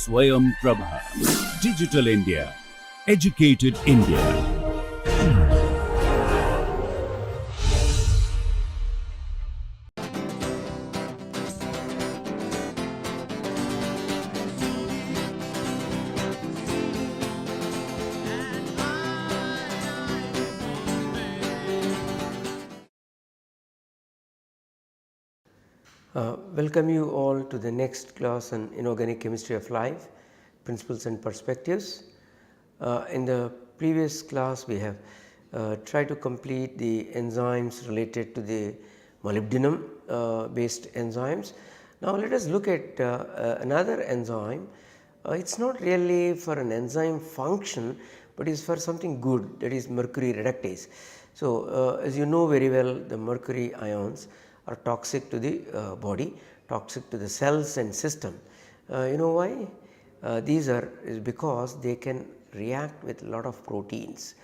Swayam Prabha. Digital India. Educated India. Welcome you all to the next class on Inorganic Chemistry of Life, Principles and Perspectives. In the previous class we have tried to complete the enzymes related to the molybdenum based enzymes. Now let us look at another enzyme. It is not really for an enzyme function, but is for something good, that is mercury reductase. So as you know very well, the mercury ions are toxic to the body, toxic to the cells and system. You know why? These is because they can react with a lot of proteins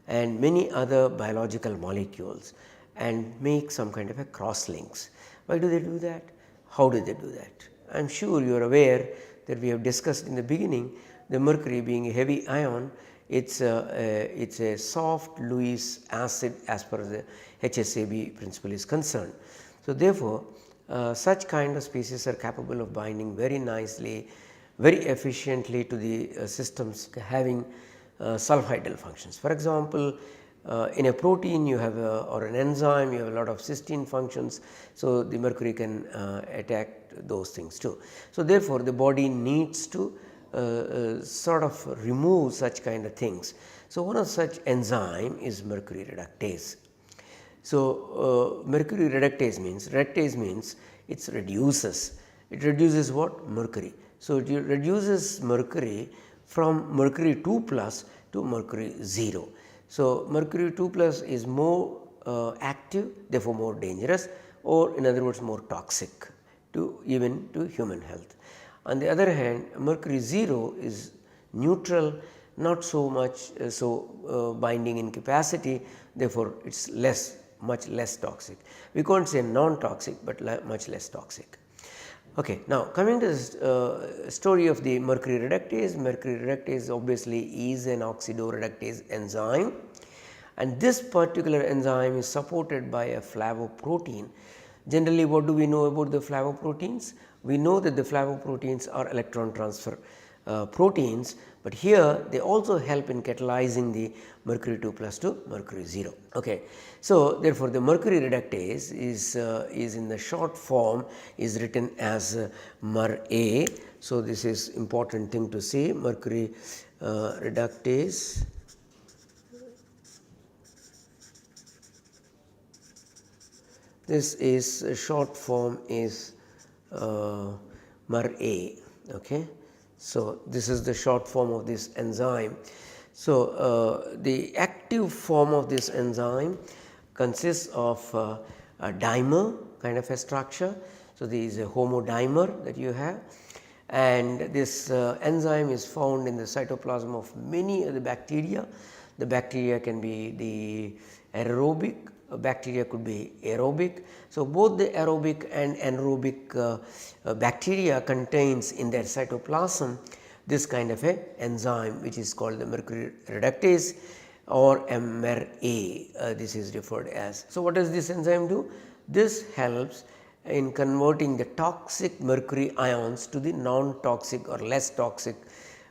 and many other biological molecules and make some kind of a cross links. Why do they do that? How do they do that? I am sure you are aware that we have discussed in the beginning, the mercury being a heavy ion, it's a soft Lewis acid as per the HSAB principle is concerned. So therefore, such kind of species are capable of binding very nicely, very efficiently to the systems having sulfhydryl functions. For example, in a protein you have or an enzyme you have a lot of cysteine functions. So the mercury can attack those things too. So therefore, the body needs to sort of remove such kind of things. So one of such enzyme is mercury reductase. So mercury reductase means it reduces. It reduces what? Mercury. So it reduces mercury from mercury 2 plus to mercury 0. So mercury 2 plus is more active, therefore more dangerous, or in other words more toxic to even to human health. On the other hand, mercury 0 is neutral, not so much binding in capacity, therefore it is much less toxic. We can't say non-toxic, but much less toxic. Okay, now coming to the story of the mercury reductase. Mercury reductase obviously is an oxidoreductase enzyme, and this particular enzyme is supported by a flavoprotein. Generally, what do we know about the flavoproteins? We know that the flavoproteins are electron transfer proteins, but here they also help in catalyzing the mercury 2 plus to mercury 0. Okay. So therefore, the mercury reductase is in the short form is written as MER-A. So this is important thing to say, mercury reductase. This is short form is MER-A. Okay. So this is the short form of this enzyme. So the active form of this enzyme consists of a dimer kind of a structure. So there is a homodimer that you have, and this enzyme is found in the cytoplasm of many of the bacteria. The bacteria can be the aerobic, bacteria could be aerobic. So both the aerobic and anaerobic bacteria contains in their cytoplasm this kind of a enzyme, which is called the mercury reductase or MER-A, this is referred as. So what does this enzyme do? This helps in converting the toxic mercury ions to the non-toxic or less toxic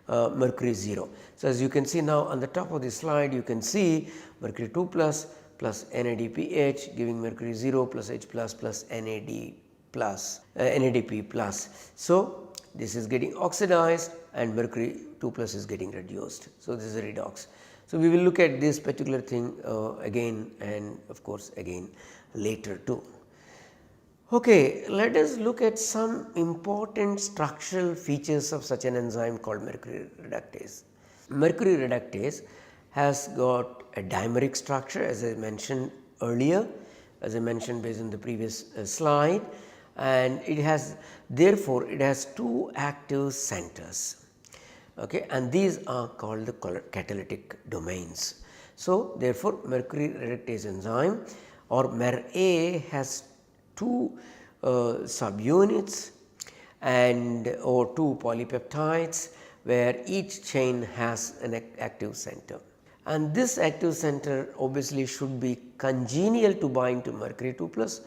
mercury 0. So as you can see now on the top of the slide, you can see mercury 2 plus NADPH giving mercury 0 plus H plus NAD plus NADP plus. So this is getting oxidized and mercury 2 plus is getting reduced. So this is a redox. So we will look at this particular thing again, and of course again later too. Okay, let us look at some important structural features of such an enzyme called mercury reductase. Mercury reductase has got a dimeric structure, as I mentioned earlier, as I mentioned based on the previous slide, and it has therefore it has two active centers, okay, and these are called the catalytic domains. So therefore, mercury reductase enzyme or MER-A has two subunits, and or 2 polypeptides where each chain has an active center. And this active center obviously should be congenial to bind to mercury 2 plus,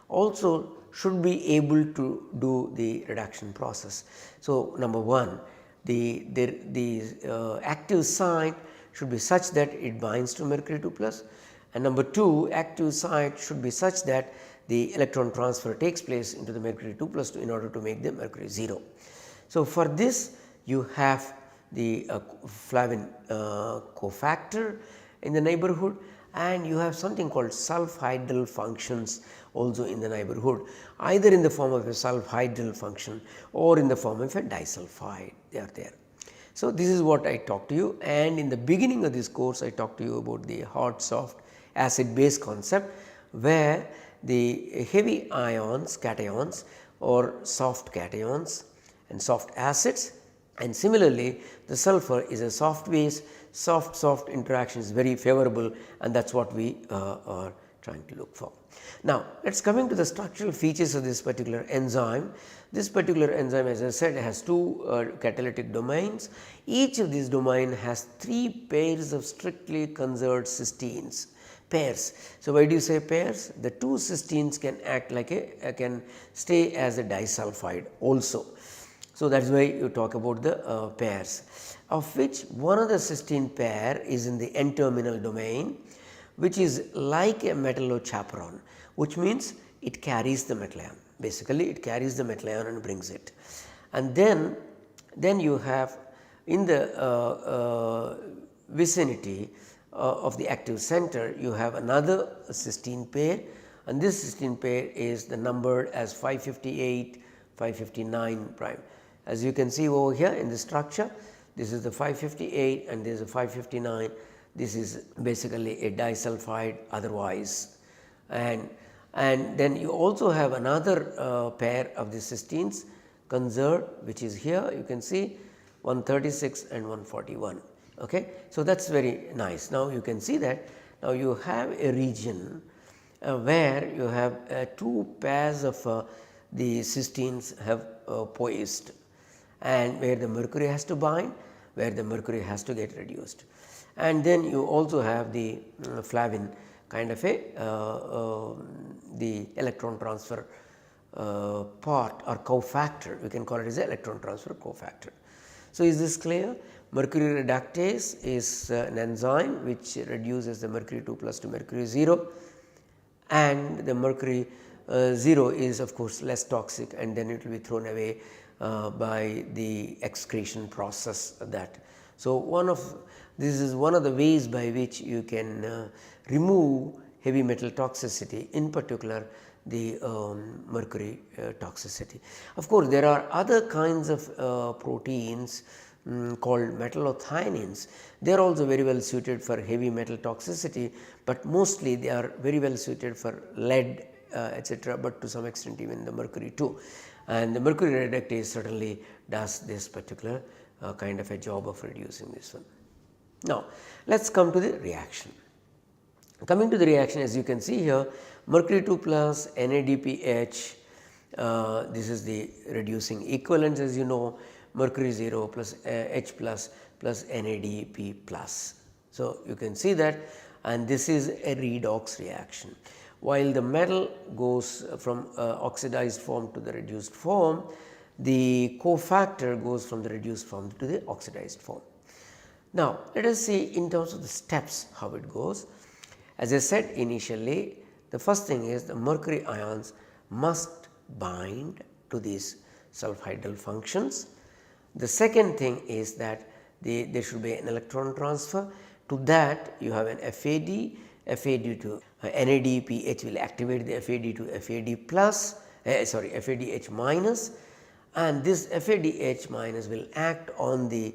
also should be able to do the reduction process. So, number 1, the active site should be such that it binds to mercury 2 plus, and number 2, active site should be such that the electron transfer takes place into the mercury 2 plus in order to make the mercury 0. So, for this you have the flavin cofactor in the neighborhood, and you have something called sulfhydryl functions also in the neighborhood, either in the form of a sulfhydryl function or in the form of a disulfide, they are there. So, this is what I talked to you, and in the beginning of this course I talked to you about the hard soft acid base concept, where the heavy ions, cations, or soft cations and soft acids, and similarly the sulfur is a soft base. Soft interaction is very favorable, and that is what we are trying to look for. Now, let us come into the structural features of this particular enzyme. This particular enzyme, as I said, has 2 catalytic domains. Each of these domain has 3 pairs of strictly conserved cysteines, pairs. So, why do you say pairs? The 2 cysteines can act like can stay as a disulfide also. So, that is why you talk about the pairs, of which one of the cysteine pair is in the N-terminal domain, which is like a metallochaperone, which means it carries the metal ion. Basically, it carries the metal ion and brings it. And then you have in the vicinity of the active center, you have another cysteine pair, and this cysteine pair is the numbered as 558, 559 prime. As you can see over here in the structure, this is the 558 and this is a 559. This is basically a disulfide otherwise, and then you also have another pair of the cysteines conserved, which is here you can see 136 and 141. Okay. So, that is very nice. Now, you can see that now you have a region where you have 2 pairs of the cysteines have poised, and where the mercury has to bind, where the mercury has to get reduced. And then you also have the flavin kind of a the electron transfer part or cofactor, we can call it as electron transfer cofactor. So, is this clear? Mercury reductase is an enzyme which reduces the mercury 2 plus to mercury 0, and the mercury 0 is of course less toxic, and then it will be thrown away by the excretion process of that. So, this is one of the ways by which you can remove heavy metal toxicity, in particular the mercury toxicity. Of course, there are other kinds of proteins called metallothioneins. They are also very well suited for heavy metal toxicity, but mostly they are very well suited for lead etc., but to some extent even the mercury too. And the mercury reductase certainly does this particular kind of a job of reducing this one. Now, let us come to the reaction. Coming to the reaction, as you can see here, mercury 2 plus NADPH, this is the reducing equivalents, as you know, mercury 0 plus H plus NADP plus. So, you can see that, and this is a redox reaction. While the metal goes from oxidized form to the reduced form, the cofactor goes from the reduced form to the oxidized form. Now, let us see in terms of the steps how it goes. As I said initially, the first thing is the mercury ions must bind to these sulfhydryl functions. The second thing is that there should be an electron transfer. To that you have an FAD to NADPH will activate the FAD to FAD plus, FADH minus, and this FADH minus will act on the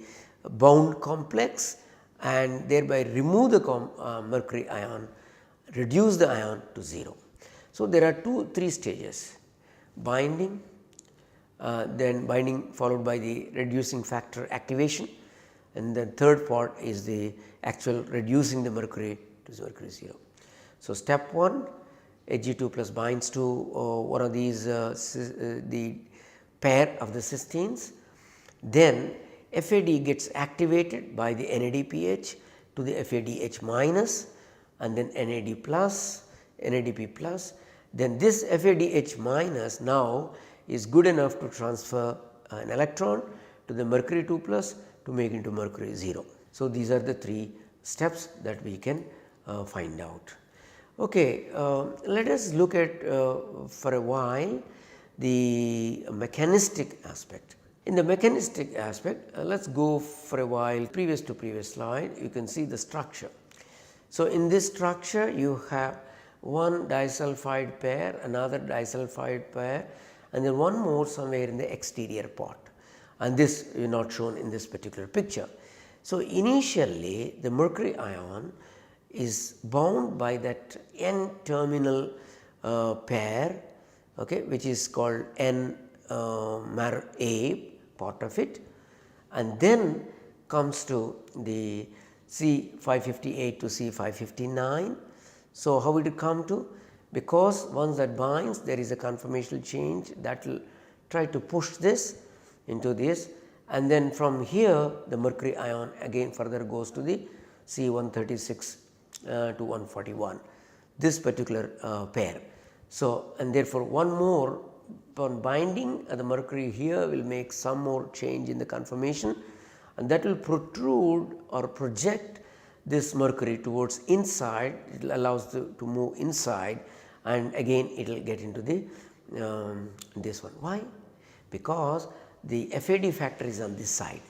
bound complex and thereby remove the mercury ion, reduce the ion to 0. So, there are 3 stages: binding, then binding followed by the reducing factor activation, and the third part is the actual reducing the mercury to mercury 0. So, step 1, Hg2 plus binds to one of these the pair of the cysteines. Then FAD gets activated by the NADPH to the FADH minus and then NAD plus, NADP plus. Then this FADH minus now is good enough to transfer an electron to the mercury 2 plus to make into mercury 0. So, these are the 3 steps that we can find out. Okay, let us look at for a while the mechanistic aspect. In the mechanistic aspect, let us go for a while previous to previous slide, you can see the structure. So, in this structure you have one disulfide pair, another disulfide pair, and then one more somewhere in the exterior part, and this is not shown in this particular picture. So, initially the mercury ion is bound by that N terminal pair, okay, which is called N Mar A part of it, and then comes to the C558 to C559. So, how will it come to? Because once that binds, there is a conformational change that will try to push this into this, and then from here the mercury ion again further goes to the C136 to 141, this particular pair. So, and therefore, one more upon binding the mercury here will make some more change in the conformation, and that will protrude or project this mercury towards inside. It allows to move inside, and again it will get into the this one. Why? Because the FAD factor is on this side.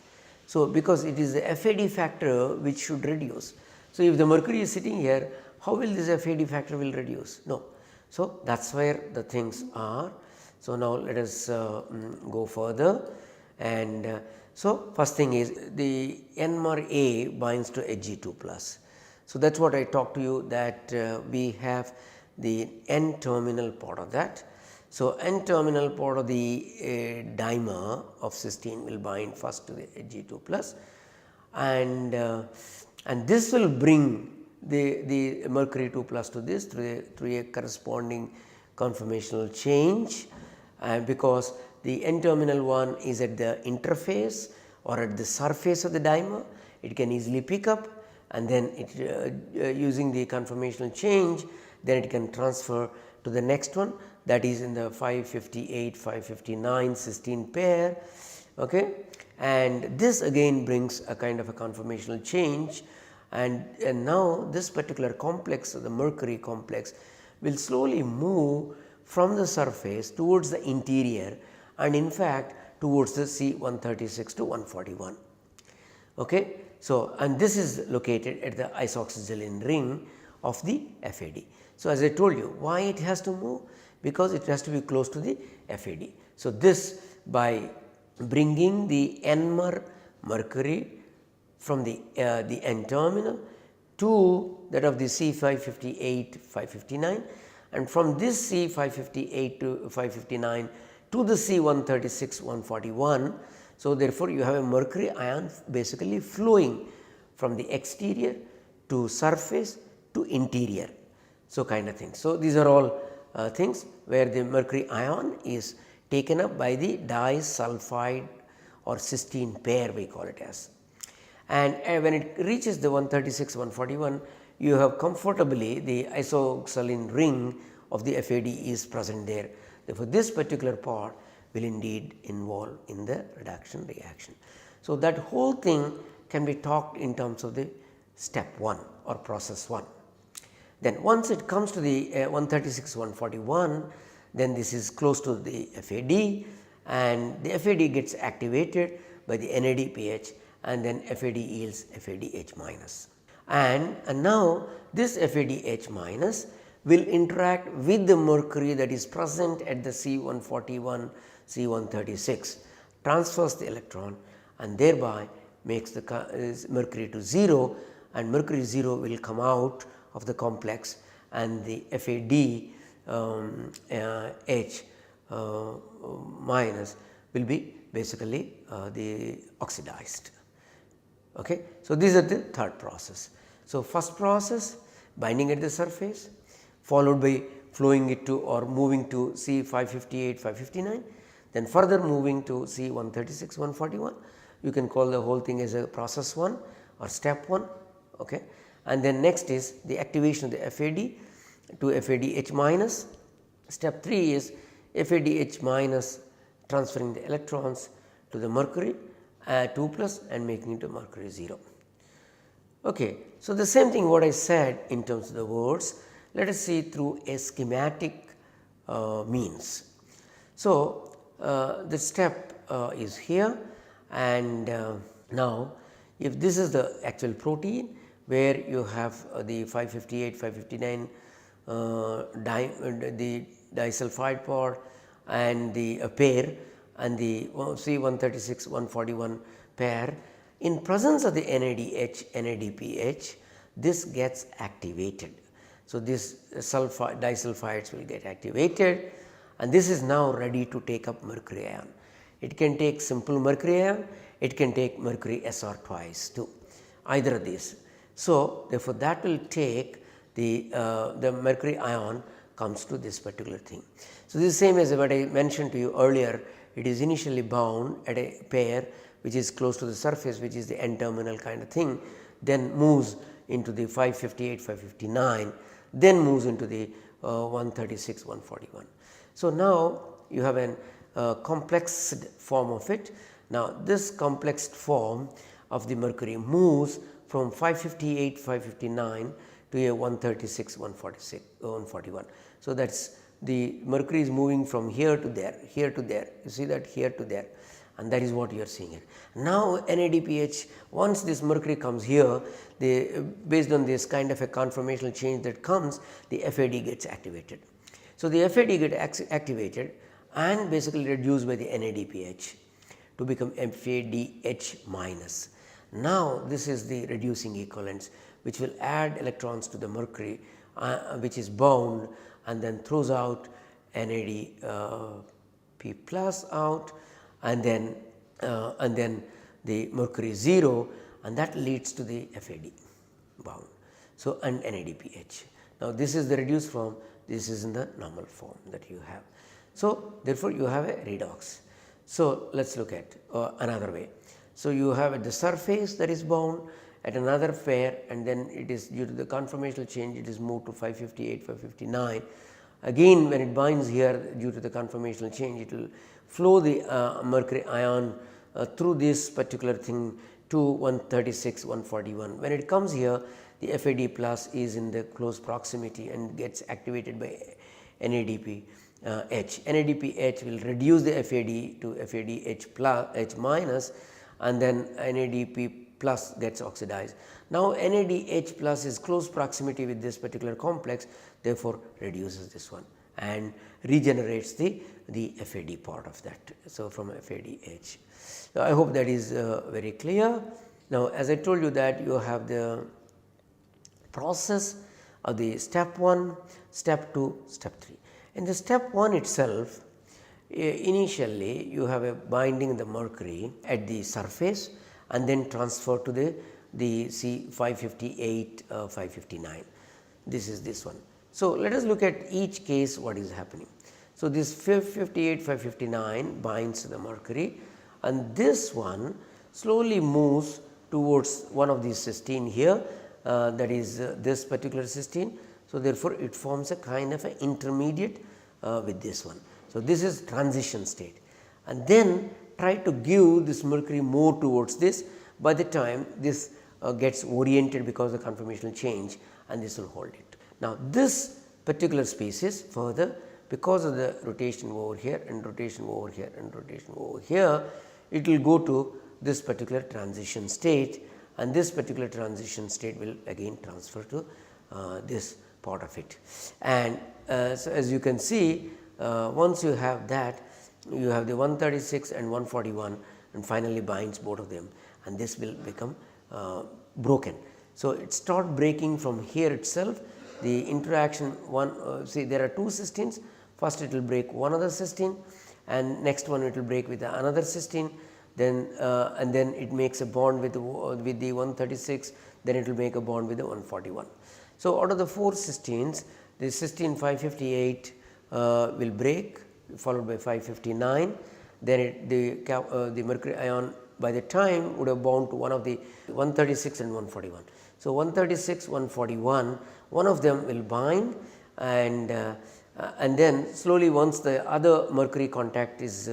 So, because it is the FAD factor which should reduce. So, if the mercury is sitting here, how will this FAD factor will reduce? No. So, that is where the things are. So, now let us go further, and so first thing is the NMR binds to Hg2 plus. So, that is what I talked to you, that we have the N terminal part of that. So, N terminal part of the dimer of cysteine will bind first to the Hg2 plus, and this will bring the mercury 2 plus to this through a corresponding conformational change, because the N terminal one is at the interface or at the surface of the dimer. It can easily pick up, and then it using the conformational change, then it can transfer to the next one, that is in the 558 559 cysteine pair, okay. And this again brings a kind of a conformational change, and now this particular complex, the mercury complex, will slowly move from the surface towards the interior, and in fact towards the C136 to 141. Okay. So, and this is located at the isoxazoline ring of the FAD. So, as I told you, why it has to move? Because it has to be close to the FAD. So, this by bringing the NMR mercury from the N terminal to that of the C558 559, and from this C558 to 559 to the C136 141. So, therefore, you have a mercury ion basically flowing from the exterior to surface to interior. So, kind of thing. So, these are all things where the mercury ion is taken up by the disulfide or cysteine pair, we call it as. And when it reaches the 136 141, you have comfortably the isoxazoline ring of the FAD is present there. Therefore, this particular part will indeed involve in the reduction reaction. So, that whole thing can be talked in terms of the step 1 or process 1. Then once it comes to the 136 141, then this is close to the FAD, and the FAD gets activated by the NADPH, and then FAD yields FADH minus. And now this FADH minus will interact with the mercury that is present at the C141 C136, transfers the electron, and thereby makes the mercury to 0, and mercury 0 will come out of the complex, and the FAD H minus will be basically the oxidized. Okay. So, these are the third process. So, first process binding at the surface, followed by flowing it to or moving to C558 559, Then further moving to C 136 141, you can call the whole thing as a process 1 or step 1. Okay. And then next is the activation of the FAD to FADH minus. Step 3 is FADH minus transferring the electrons to the mercury 2 plus and making it to mercury 0. Okay. So, the same thing what I said in terms of the words, let us see through a schematic means. So, the step is here, and now if this is the actual protein where you have the 558, 559 the disulfide pod and the pair and the C136 141 pair, in presence of the NADH NADPH, this gets activated. So, this disulfides will get activated, and this is now ready to take up mercury ion. It can take simple mercury ion, it can take mercury SR twice too, either of these. So, therefore, that will take the mercury ion comes to this particular thing. So, this is same as what I mentioned to you earlier. It is initially bound at a pair which is close to the surface, which is the N terminal kind of thing, then moves into the 558, 559, then moves into the 136, 141. So, now you have an complexed form of it. Now, this complexed form of the mercury moves from 558, 559 to a 136, 146, 141. So, that is the mercury is moving from here to there, here to there, you see that, here to there, and that is what you are seeing it. Now, NADPH, once this mercury comes here, based on this kind of a conformational change that comes, the FAD gets activated. So, the FAD gets activated and basically reduced by the NADPH to become FADH minus. Now, this is the reducing equivalence which will add electrons to the mercury which is bound and then throws out NADP plus out, and then the mercury 0, and that leads to the FAD bound. So, and NADPH. Now, this is the reduced form, this is in the normal form that you have. So, therefore, you have a redox. So, let us look at another way. So, you have at the surface that is bound at another pair, and then it is due to the conformational change it is moved to 558, 559. Again, when it binds here due to the conformational change, it will flow the mercury ion through this particular thing to 136, 141. When it comes here, the FAD plus is in the close proximity and gets activated by NADP H. NADPH will reduce the FAD to FADH plus H minus, and then NADP plus gets oxidized. Now, NADH plus is close proximity with this particular complex, therefore, reduces this one and regenerates the FAD part of that. So, from FADH. So, I hope that is very clear. Now, as I told you that you have the process of the step 1, step 2, step 3. In the step 1 itself, initially you have a binding in the mercury at the surface and then transfer to the C 558, 559. This is this one. So, let us look at each case what is happening. So, this 558, 559 binds to the mercury, and this one slowly moves towards one of these cysteine here, that is this particular cysteine. So, therefore, it forms a kind of an intermediate with this one. So, this is transition state, and then try to give this mercury more towards this. By the time this gets oriented because of the conformational change, and this will hold it. Now, this particular species further, because of the rotation over here and rotation over here and rotation over here, it will go to this particular transition state, and this particular transition state will again transfer to this part of it. And so, as you can see, once you have that, you have the 136 and 141, and finally binds both of them, and this will become broken. So, it start breaking from here itself. The interaction one see there are two cysteines. First it will break one other cysteine, and next one it will break with another cysteine, then and then it makes a bond with the 136, then it will make a bond with the 141. So, out of the 4 cysteines, the cysteine 558 will break, followed by 559, then the mercury ion by the time would have bound to one of the 136 and 141. So, 136, 141, one of them will bind, and then slowly once the other mercury contact is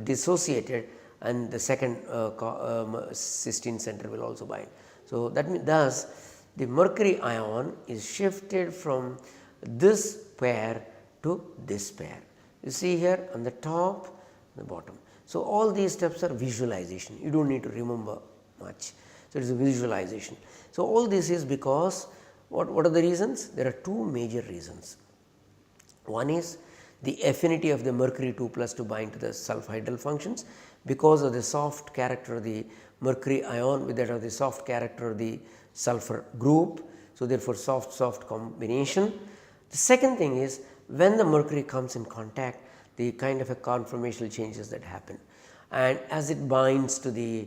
dissociated, and the second cysteine center will also bind. So, that means thus the mercury ion is shifted from this pair to this pair. You see here on the top, the bottom. So, all these steps are visualization, you do not need to remember much. So, it is a visualization. So, all this is because what are the reasons? There are two major reasons. One is the affinity of the mercury 2 plus to bind to the sulfhydryl functions because of the soft character of the mercury ion with that of the soft character of the sulfur group. So, therefore, soft combination. The second thing is when the mercury comes in contact, the kind of a conformational changes that happen, and as it binds to the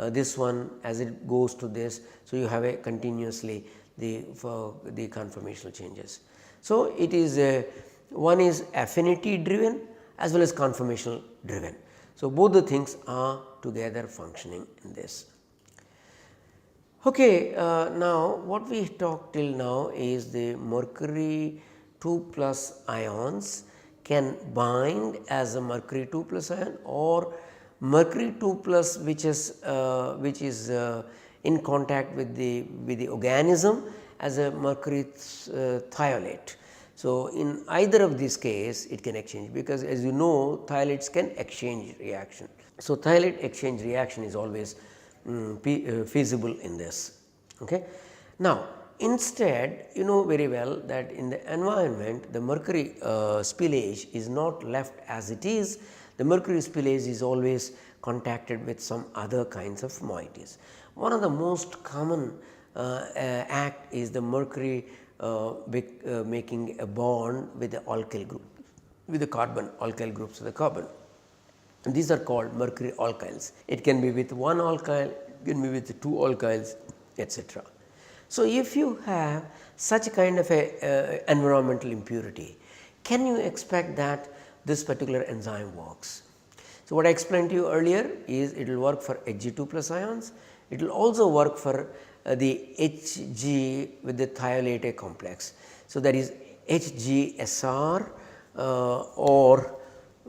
this one, as it goes to this. So, you have a continuously the conformational changes. So, it is one is affinity driven as well as conformational driven. So, both the things are together functioning in this. Okay, now what we talked till now is the mercury 2 plus ions can bind as a mercury 2 plus ion, or mercury 2 plus which is in contact with the organism as a mercury thiolate. So, in either of these case it can exchange, because as you know thiolates can exchange reaction. So, thiolate exchange reaction is always feasible in this. Okay. Now, instead you know very well that in the environment the mercury spillage is not left as it is. The mercury spillage is always contacted with some other kinds of moieties. One of the most common act is the mercury making a bond with the alkyl group, with the carbon, alkyl groups of the carbon. And these are called mercury alkyls. It can be with one alkyl, it can be with two alkyls, etc. So, if you have such a kind of a environmental impurity, can you expect that this particular enzyme works? So, what I explained to you earlier is it will work for Hg2 plus ions, it will also work for the Hg with the thiolate complex. So, that is HgSr or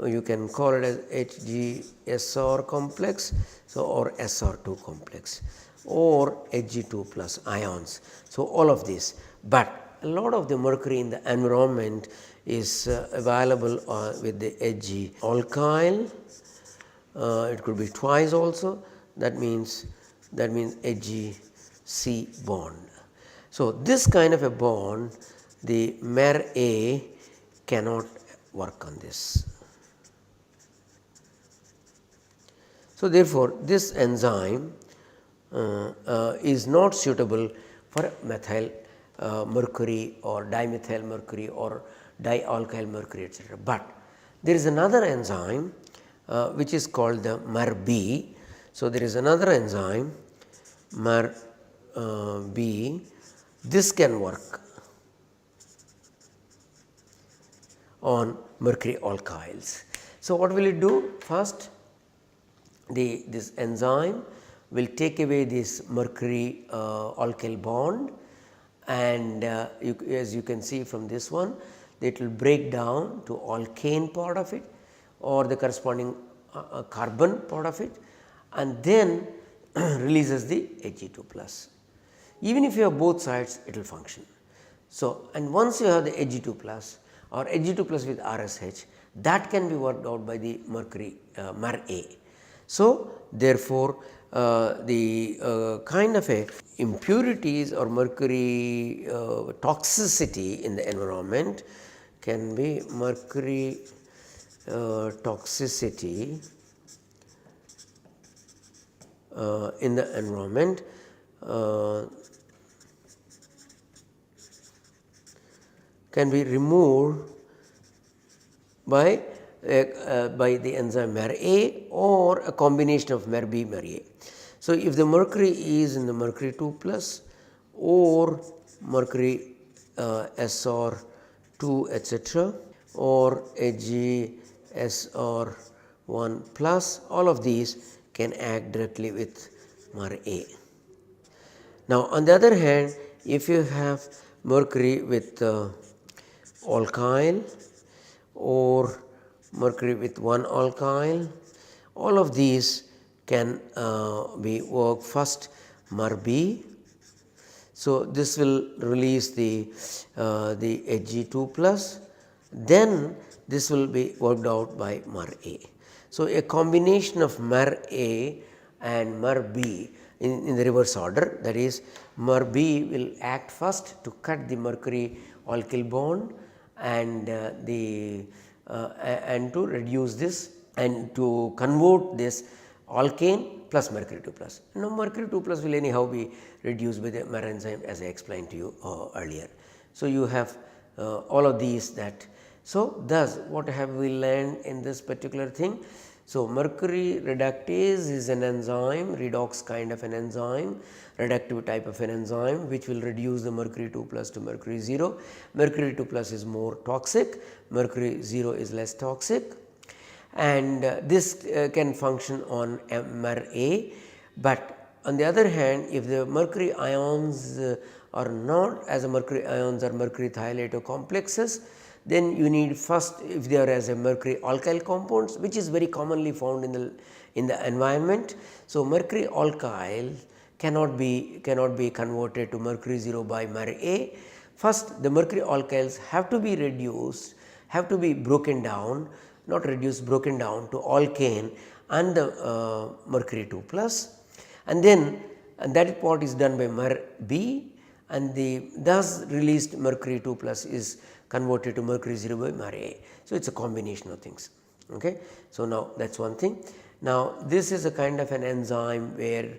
you can call it as HgSr complex, so or Sr2 complex or Hg2 plus ions. So, all of this, but a lot of the mercury in the environment is available with the Hg alkyl. It could be twice also, that means HgC bond. So, this kind of a bond the Mer-A cannot work on this. So, therefore, this enzyme is not suitable for methyl mercury or dimethyl mercury or dialkyl mercury, etc. But there is another enzyme which is called the Mer-B. So, there is another enzyme Mer-B, this can work on mercury alkyls. So, what will it do? First, this enzyme will take away this mercury alkyl bond, and as you can see from this one, it will break down to alkane part of it or the corresponding carbon part of it, and then releases the Hg2 plus. Even if you have both sides, it will function. So, and once you have the Hg2 plus or Hg2 plus with RSH, that can be worked out by the mercury Mer-A. So, therefore, the kind of a impurities or mercury toxicity in the environment can be mercury toxicity in the environment can be removed by the enzyme Mer-A or a combination of Mer-B, Mer-A. So, if the mercury is in the mercury 2 plus or mercury Sr2 etc. or Hg SR1 plus, all of these can act directly with MER-A. Now, on the other hand, if you have mercury with alkyl or mercury with one alkyl, all of these can be work first MER-B. So, this will release the Hg2 plus, then this will be worked out by MER-A. So, a combination of MER-A and MER-B in the reverse order, that is MER-B will act first to cut the mercury alkyl bond and and to reduce this and to convert this alkane plus mercury 2 plus. Now, mercury 2 plus will anyhow be reduced by the MER enzyme as I explained to you earlier. So, you have all of these that. So, thus what have we learned in this particular thing? So, mercury reductase is an enzyme, redox kind of an enzyme, reductive type of an enzyme which will reduce the mercury 2 plus to mercury 0. Mercury 2 plus is more toxic, mercury 0 is less toxic, and this can function on MER-A. But on the other hand, if the mercury ions are not, as a mercury ions are mercury thiolato complexes, then you need first, if they are as a mercury alkyl compounds, which is very commonly found in the environment. So, mercury alkyl cannot be converted to mercury 0 by MER-A. First, the mercury alkyls have to be reduced, have to be broken down, not reduced, broken down to alkane and the mercury 2 plus, and then that part is done by MER-B, and the thus released mercury 2 plus is converted to mercury 0 by MER-A. So, it is a combination of things. Okay. So, now that is one thing. Now, this is a kind of an enzyme where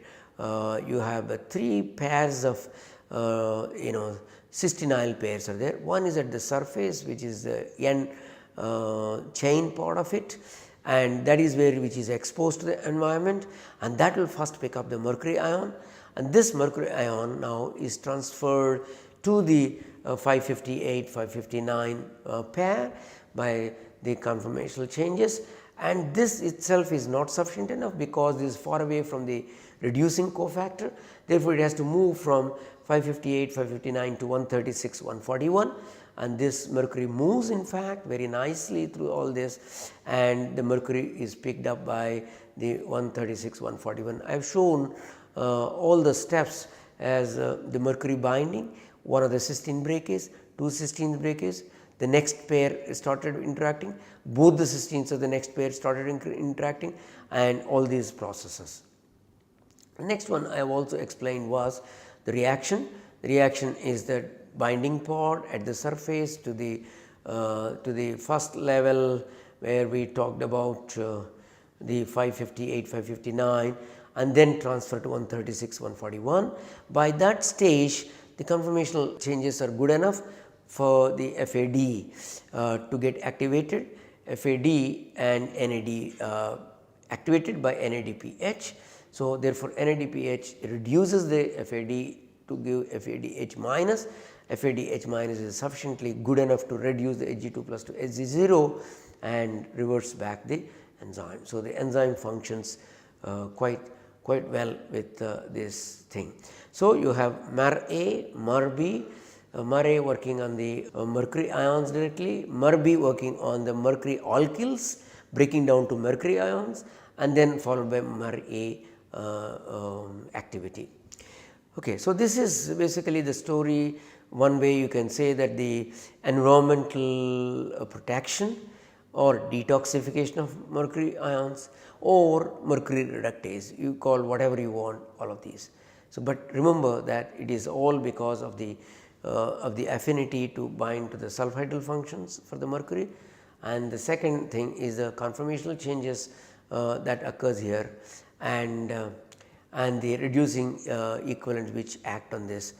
you have 3 pairs of cysteine pairs are there. One is at the surface, which is the N chain part of it, and that is where which is exposed to the environment, and that will first pick up the mercury ion, and this mercury ion now is transferred to the 558, 559 pair by the conformational changes, and this itself is not sufficient enough because this is far away from the reducing cofactor. Therefore, it has to move from 558, 559 to 136, 141, and this mercury moves in fact very nicely through all this, and the mercury is picked up by the 136, 141. I have shown all the steps as the mercury binding, one of the cysteine breakage, 2 cysteine breakage, the next pair started interacting, both the cysteines of the next pair started interacting, and all these processes. The next one I have also explained was the reaction. The reaction is the binding part at the surface to the first level where we talked about the 558, 559, and then transfer to 136, 141. By that stage, the conformational changes are good enough for the FAD to get activated, FAD and NAD activated by NADPH. So, therefore, NADPH reduces the FAD to give FADH minus. FADH minus is sufficiently good enough to reduce the Hg2 plus to Hg0 and reverse back the enzyme. So, the enzyme functions quite well with this thing. So, you have MER-A, MER-B, MER-A working on the mercury ions directly, MER-B working on the mercury alkyls breaking down to mercury ions, and then followed by MER-A activity. Okay, so, this is basically the story. One way you can say that the environmental protection or detoxification of mercury ions or mercury reductase, you call whatever you want, all of these. So, but remember that it is all because of the affinity to bind to the sulfhydryl functions for the mercury, and the second thing is the conformational changes that occurs here, and the reducing equivalents which act on this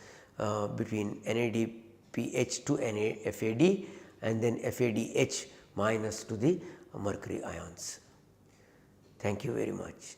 between NADPH to NAFAD, and then FADH minus to the mercury ions. Thank you very much.